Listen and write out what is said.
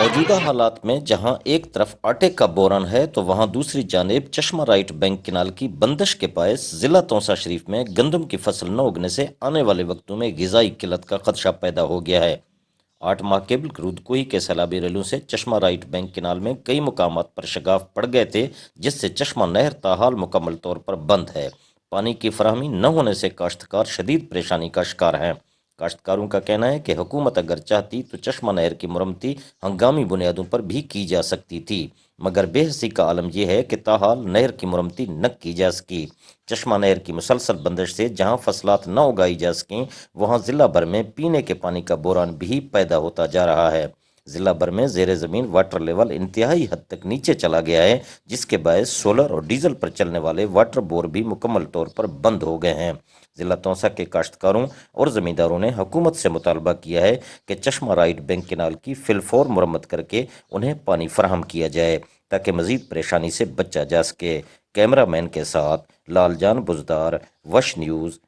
موجودہ حالات میں جہاں ایک طرف آٹے کا بحران ہے تو وہاں دوسری جانب چشمہ رائٹ بینک کینال کی بندش کے باعث ضلع تونسا شریف میں گندم کی فصل نہ اگنے سے آنے والے وقتوں میں غذائی قلت کا خدشہ پیدا ہو گیا ہے۔ 8 ماہ قبل رودکوہی کے سیلابی ریلوں سے چشمہ رائٹ بینک کینال میں کئی مقامات پر شگاف پڑ گئے تھے، جس سے چشمہ نہر تاحال مکمل طور پر بند ہے۔ پانی کی فراہمی نہ ہونے سے کاشتکار شدید پریشانی کا شکار ہیں۔ کاشتکاروں کا کہنا ہے کہ حکومت اگر چاہتی تو چشمہ نہر کی مرمتی ہنگامی بنیادوں پر بھی کی جا سکتی تھی، مگر بے حسی کا عالم یہ ہے کہ تاحال نہر کی مرمتی نہ کی جا سکی۔ چشمہ نہر کی مسلسل بندش سے جہاں فصلات نہ اگائی جا سکیں، وہاں ضلع بھر میں پینے کے پانی کا بحران بھی پیدا ہوتا جا رہا ہے۔ ضلع بھر میں زیر زمین واٹر لیول انتہائی حد تک نیچے چلا گیا ہے، جس کے باعث سولر اور ڈیزل پر چلنے والے واٹر بور بھی مکمل طور پر بند ہو گئے ہیں۔ ضلع تونسا کے کاشتکاروں اور زمینداروں نے حکومت سے مطالبہ کیا ہے کہ چشمہ رائٹ بینک کینال کی فی الفور مرمت کر کے انہیں پانی فراہم کیا جائے تاکہ مزید پریشانی سے بچا جا سکے۔ کیمرہ مین کے ساتھ لال جان بزدار، وش نیوز،